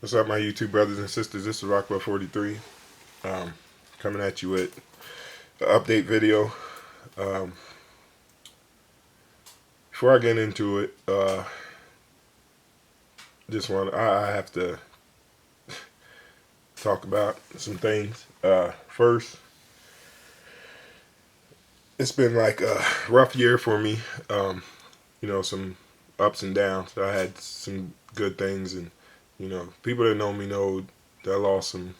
What's up, my YouTube brothers and sisters? This is Rockwell43, coming at you with an update video. Um, Before I get into it, I have to talk about some things. First, it's been like a rough year for me. Some ups and downs. I had some good things, and people that know me know that I lost some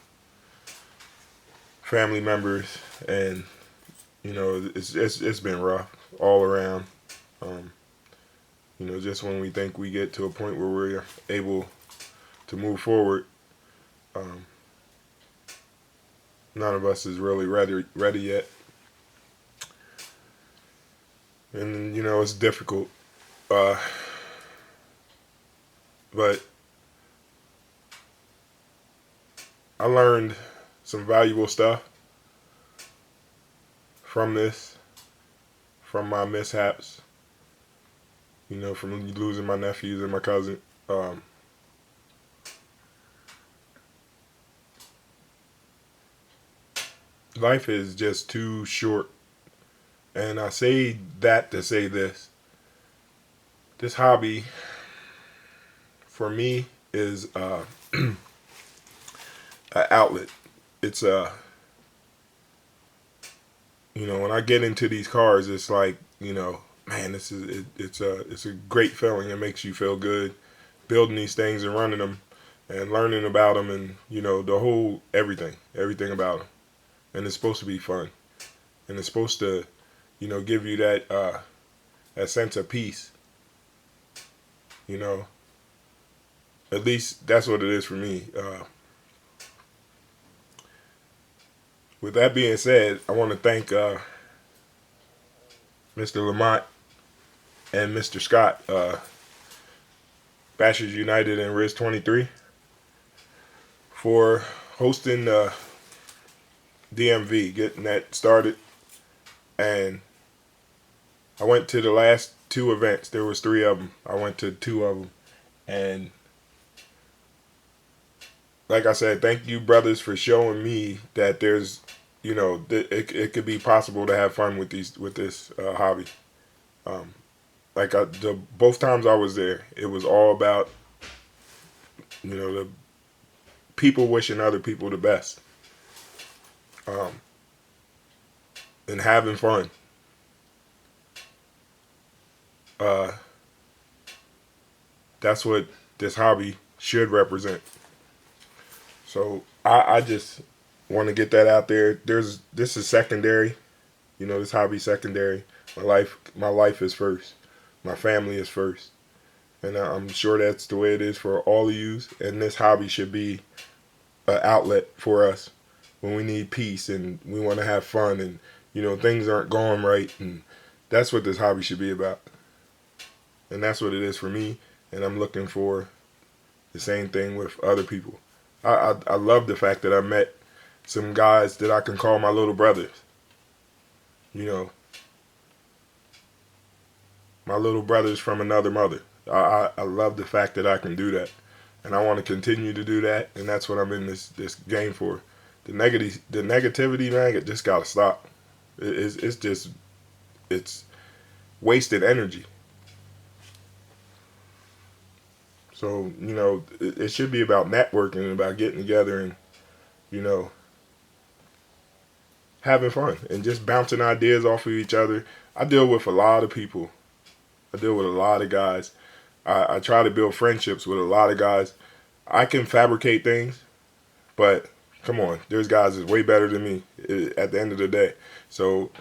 family members, and it's been rough all around. Just when we think we get to a point where we're able to move forward, um, none of us is really ready yet, and it's difficult. But I learned some valuable stuff from this, from my mishaps. From losing my nephews and my cousin. Life is just too short. And I say that to say this. This hobby, for me, is an outlet. It's when I get into these cars, it's like, man, it's a great feeling. It makes you feel good building these things and running them and learning about them, and the whole everything about them. And it's supposed to be fun, and it's supposed to give you that sense of peace. At least that's what it is for me. With that being said, I want to thank Mr. Lamont and Mr. Scott, Bashers United and Riz 23, for hosting DMV, getting that started. And I went to the last two events. There was 3 of them. I went to 2 of them. And like I said, thank you, brothers, for showing me that there's, it could be possible to have fun with this hobby. Both times I was there, it was all about, the people wishing other people the best, and having fun. That's what this hobby should represent. So I just want to get that out there. This is secondary. This hobby's secondary. My life is first. My family is first. And I'm sure that's the way it is for all of you. And this hobby should be an outlet for us when we need peace and we want to have fun, and things aren't going right, and that's what this hobby should be about. And that's what it is for me. And I'm looking for the same thing with other people. I love the fact that I met some guys that I can call my little brothers. My little brothers from another mother. I love the fact that I can do that. And I want to continue to do that. And that's what I'm in this game for. The negativity, man, it just got to stop. It's wasted energy. So, it should be about networking and about getting together and, having fun and just bouncing ideas off of each other. I deal with a lot of people. I deal with a lot of guys. I try to build friendships with a lot of guys. I can fabricate things, but come on, there's guys that's way better than me at the end of the day. So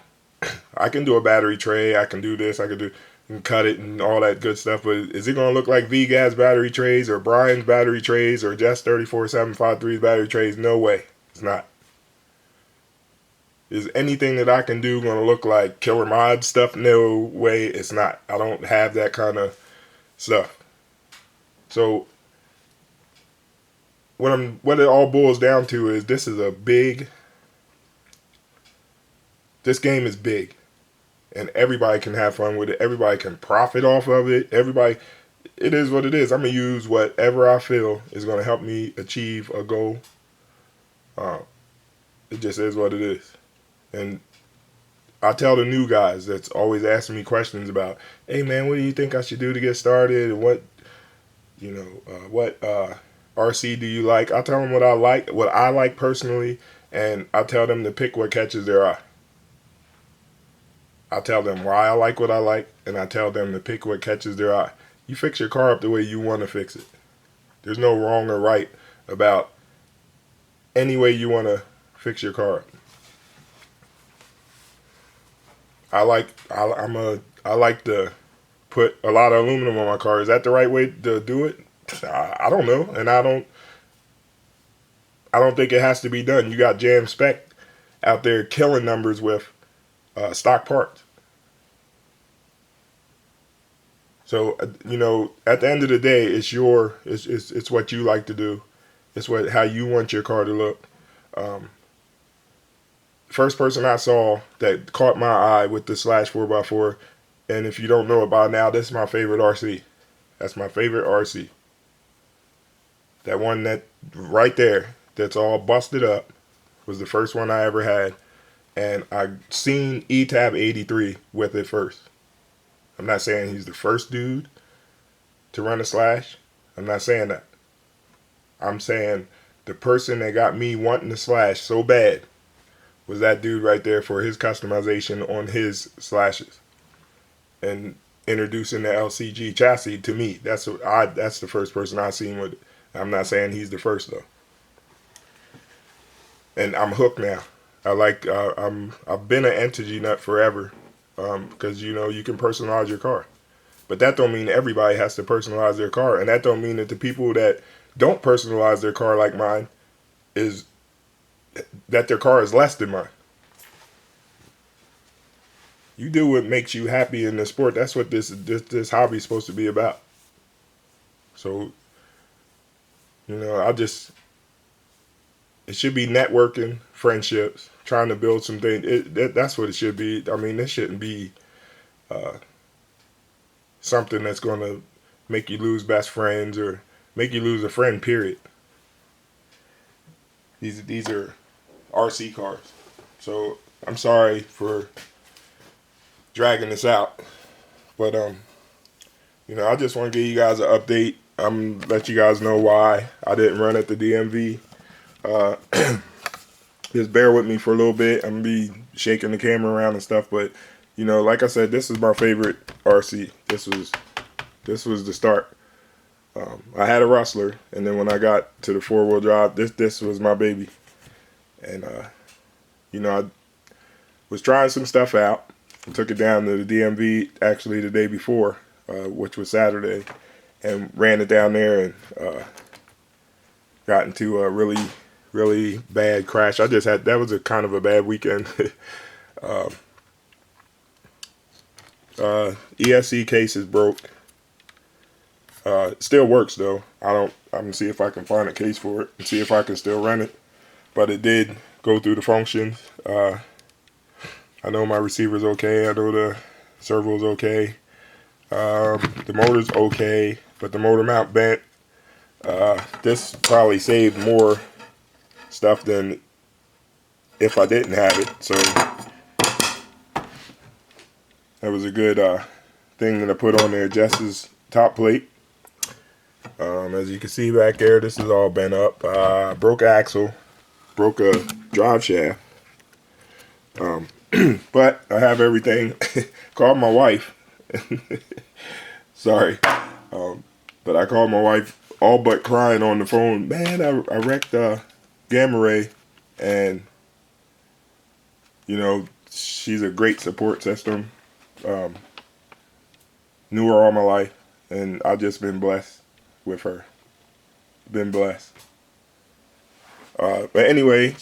I can do a battery tray. I can do this. I can do and cut it and all that good stuff. But is it going to look like V-Gas battery trays or Brian's battery trays or Jess 34753's battery trays? No way. It's not. Is anything that I can do going to look like Killer Mod stuff? No way. It's not. I don't have that kind of stuff. So what it all boils down to is this game is big, and everybody can have fun with it. Everybody can profit off of it. Everybody, it is what it is. I'm gonna use whatever I feel is gonna help me achieve a goal. Uh, it just is what it is. And I tell the new guys that's always asking me questions about, hey man, what do you think I should do to get started? And what RC do you like? I tell them what I like personally, and I tell them to pick what catches their eye. I tell them why I like what I like, and I tell them to pick what catches their eye. You fix your car up the way you want to fix it. There's no wrong or right about any way you want to fix your car up. I like to put a lot of aluminum on my car. Is that the right way to do it? I don't know, and I don't think it has to be done. You got Jam Spec out there killing numbers with stock parts. So at the end of the day, it's what you like to do. It's how you want your car to look. First person I saw that caught my eye with the Slash 4x4, and if you don't know it by now, this is my favorite RC. That's my favorite RC. That one that right there, that's all busted up, was the first one I ever had, and I seen E-Tab 83 with it first. I'm not saying he's the first dude to run a Slash. I'm not saying that. I'm saying the person that got me wanting the Slash so bad was that dude right there for his customization on his Slashes and introducing the LCG chassis to me. That's the first person I seen with it. I'm not saying he's the first though. And I'm hooked now. I've been an Entity nut forever, because you can personalize your car, but that don't mean everybody has to personalize their car, and that don't mean that the people that don't personalize their car like mine is that their car is less than mine. You do what makes you happy in the sport. That's what this hobby is supposed to be about. So, it should be networking, friendships, trying to build some things. That's what it should be. I mean, this shouldn't be something that's going to make you lose best friends or make you lose a friend, period. These are RC cars. So I'm sorry for dragging this out, but I just want to give you guys an update. Let you guys know why I didn't run at the DMV. Just bear with me for a little bit. I'm gonna be shaking the camera around and stuff, but like I said, this is my favorite RC. This was the start. I had a Rustler, and then when I got to the 4-wheel drive, this was my baby. And I was trying some stuff out. I took it down to the DMV actually the day before, which was Saturday, and ran it down there and got into a really, really bad crash. That was a kind of a bad weekend. ESC case is broke. It still works though. I'm gonna see if I can find a case for it and see if I can still run it. But it did go through the functions. I know my receiver's okay. I know the servo's okay. The motor's okay, but the motor mount bent. This probably saved more stuff than if I didn't have it. So that was a good thing that I put on there. Jess's top plate. As you can see back there, this is all bent up. Broke axle, broke a drive shaft. But I have everything. Called my wife. Sorry. But I called my wife all but crying on the phone. Man, I wrecked Gamma Ray. And, she's a great support system. Knew her all my life. And I've just been blessed with her. Been blessed. But anyway,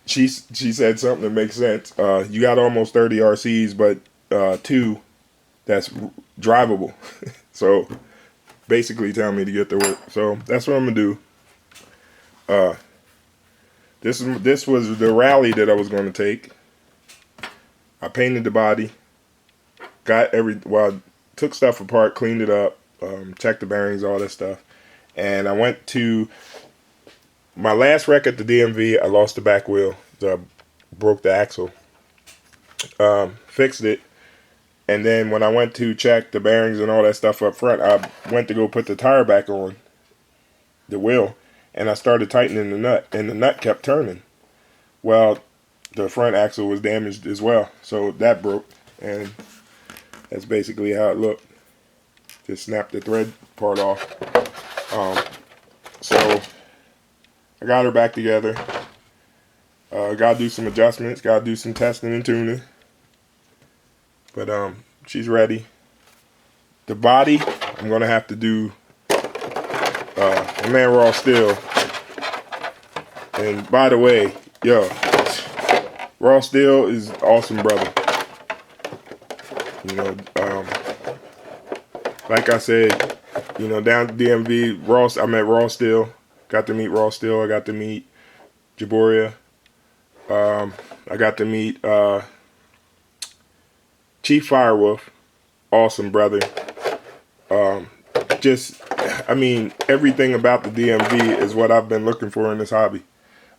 she said something that makes sense. You got almost 30 RCs, but 2 that's drivable. So basically telling me to get to work. So that's what I'm gonna do. This was the rally that I was gonna take. I painted the body. Took stuff apart, cleaned it up, check the bearings, all that stuff. And I went to my last wreck at the DMV. I lost the back wheel. I broke the axle. Fixed it. And then when I went to check the bearings and all that stuff up front, I went to go put the tire back on the wheel, and I started tightening the nut, and the nut kept turning. Well, the front axle was damaged as well, so that broke, and that's basically how it looked. Just snapped the thread part off. So I got her back together. Gotta do some adjustments, gotta do some testing and tuning. But she's ready. The body, I'm gonna have to do my man Raw Steel. And by the way, yo, Raw Steel is awesome, brother. You know, like I said, you know, down at DMV, I met Raw Steel. Got to meet Raw Steel. I got to meet Jaboria. I got to meet Chief Firewolf. Awesome, brother. I mean, everything about the DMV is what I've been looking for in this hobby.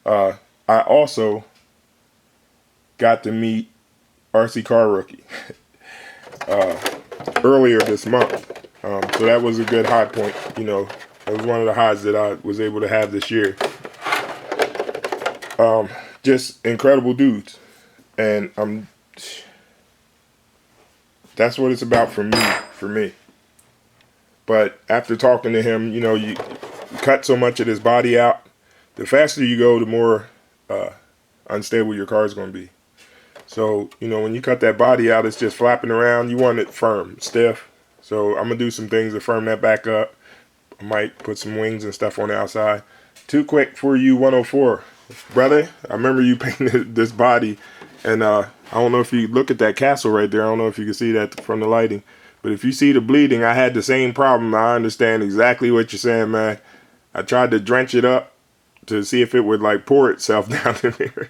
I also got to meet RC Car Rookie earlier this month. So that was a good high point. You know, it was one of the highs that I was able to have this year. Just incredible dudes. And that's what it's about for me. But after talking to him, you know, you cut so much of his body out. The faster you go, the more unstable your car is going to be. So, you know, when you cut that body out, it's just flapping around. You want it firm, stiff. So I'm going to do some things to firm that back up. I might put some wings and stuff on the outside. Too quick for you, 104. Brother, I remember you painted this body. And I don't know if you look at that castle right there. I don't know if you can see that from the lighting. But if you see the bleeding, I had the same problem. I understand exactly what you're saying, man. I tried to drench it up to see if it would like pour itself down in there.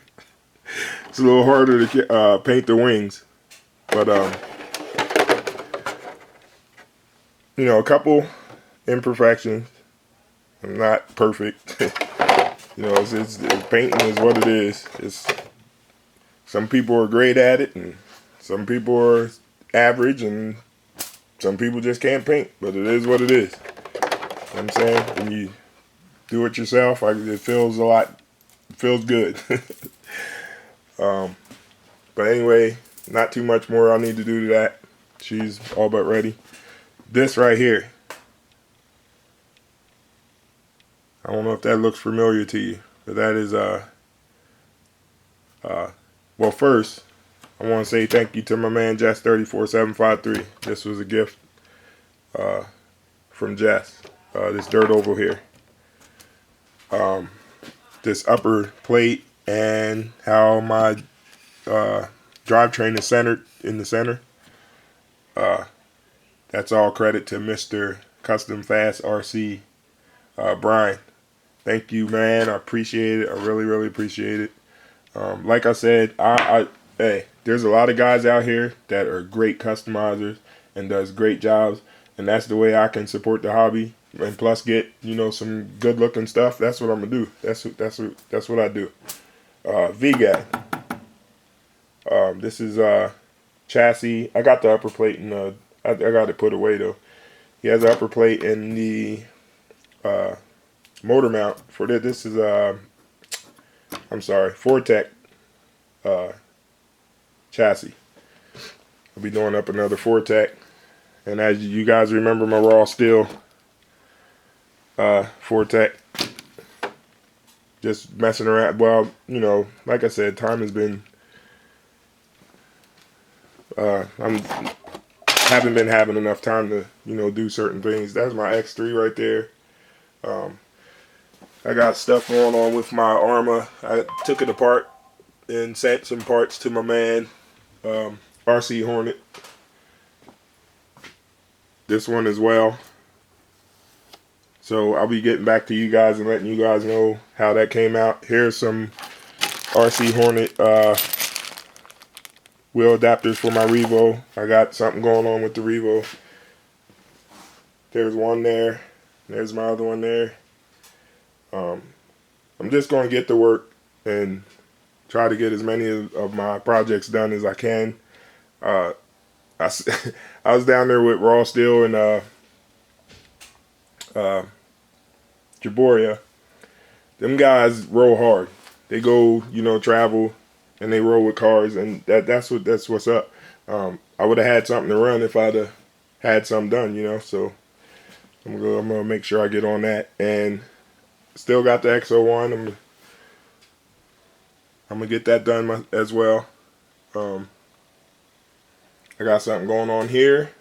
It's a little harder to paint the wings. But, you know, a couple imperfections. I'm not perfect. You know, it's painting is what it is. Some people are great at it, and some people are average, and some people just can't paint. But it is what it is. You know what I'm saying? When you do it yourself, it feels good. But anyway, not too much more I need to do to that. She's all but ready. This right here, I don't know if that looks familiar to you, but that is well, first I want to say thank you to my man Jess 34753. This was a gift from Jess. This dirt oval here, this upper plate, and how my drivetrain is centered in the center. That's all credit to Mr. Custom Fast RC Brian. Thank you, man. I appreciate it. I really, really appreciate it. Like I said, hey, there's a lot of guys out here that are great customizers and does great jobs, and that's the way I can support the hobby and plus get, you know, some good looking stuff. That's what I'm gonna do. That's what I do. VGAG. This is chassis. I got the upper plate and I got it put away though. He has the upper plate and the motor mount for this. This is I'm sorry, Fortec chassis. I'll be doing up another Fortec, and as you guys remember, my Raw Steel Fortec. Just messing around. Well, you know, like I said, time has been. Haven't been having enough time to, you know, do certain things. That's my X3 right there. I got stuff going on with my Arma. I took it apart and sent some parts to my man, RC Hornet. This one as well. So I'll be getting back to you guys and letting you guys know how that came out. Here's some RC Hornet wheel adapters for my Revo. I got something going on with the Revo. There's one there. There's my other one there. I'm just going to get to work and try to get as many of my projects done as I can. I, I was down there with Raw Steel and Jaboria. Them guys roll hard. They go, travel, and they roll with cars, and that's what's up. I would have had something to run if I'd have had something done, So I'm gonna make sure I get on that, and still got the XO1. I'm gonna get that done as well. I got something going on here.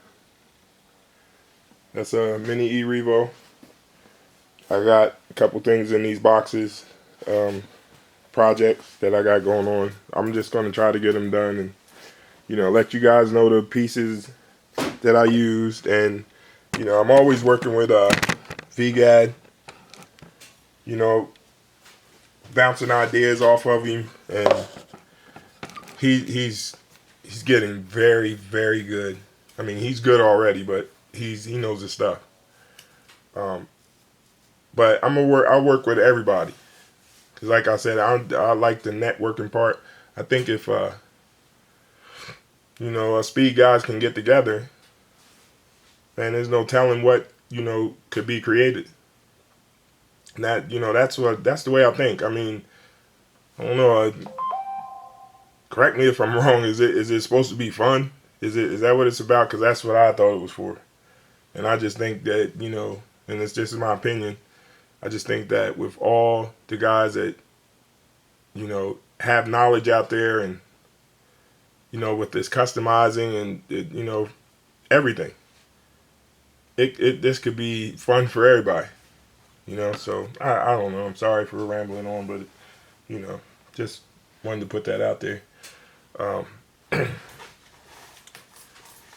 That's a mini e-revo. I got a couple things in these boxes, projects that I got going on. I'm just gonna try to get them done and let you guys know the pieces that I used, and I'm always working with VGAD, bouncing ideas off of him, and he's getting very, very good. I mean, he's good already, but he knows his stuff. But I work with everybody, because like I said, I like the networking part. I think if speed guys can get together, man, there's no telling what could be created. And that that's the way I think. I mean, I don't know. Correct me if I'm wrong. Is it supposed to be fun? Is that what it's about? Because that's what I thought it was for. And I just think that and it's just my opinion. I just think that with all the guys that have knowledge out there, and with this customizing and everything, this could be fun for everybody. So I don't know. I'm sorry for rambling on, but just wanted to put that out there.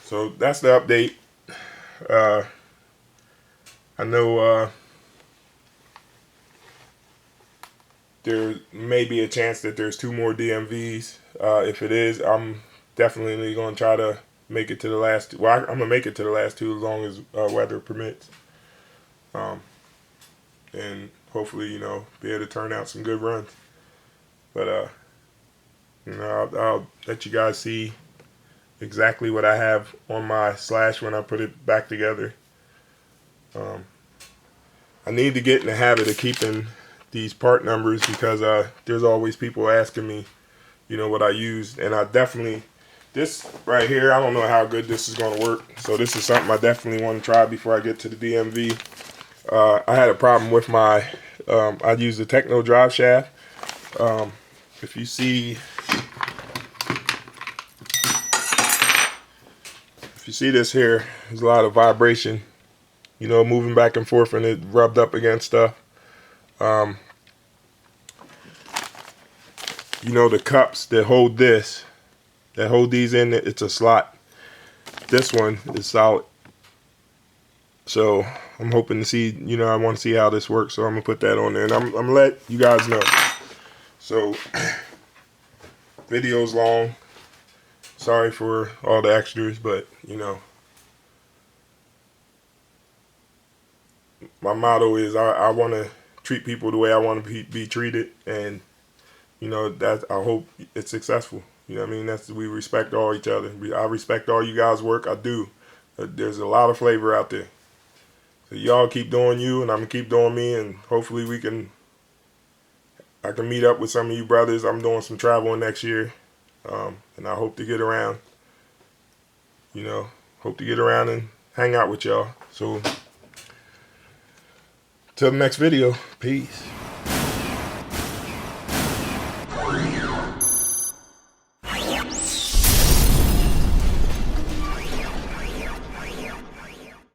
So that's the update. I know there may be a chance that there's 2 more DMVs. If it is, I'm definitely going to try to make it to the last. Well, I'm going to make it to the last 2 as long as weather permits. And hopefully, be able to turn out some good runs. But, I'll let you guys see exactly what I have on my Slash when I put it back together. I need to get in the habit of keeping these part numbers, because there's always people asking me, what I used. And I definitely, this right here, I don't know how good this is going to work. So this is something I definitely want to try before I get to the DMV. I had a problem with my, I used the Techno drive shaft. If you see this here, there's a lot of vibration, moving back and forth, and it rubbed up against stuff. The cups that hold these in, it's a slot. This one is solid. So I'm hoping to see, I want to see how this works. So I'm going to put that on there, and I'm going to let you guys know. So video's long. Sorry for all the extras, but, my motto is I want to treat people the way I want to be treated, and that I hope it's successful. I mean, we respect all each other. I respect all you guys' work. I do. There's a lot of flavor out there. So y'all keep doing you, and I'm gonna keep doing me, and hopefully I can meet up with some of you brothers. I'm doing some traveling next year, and I hope to get around. Hope to get around and hang out with y'all. So till the next video, peace.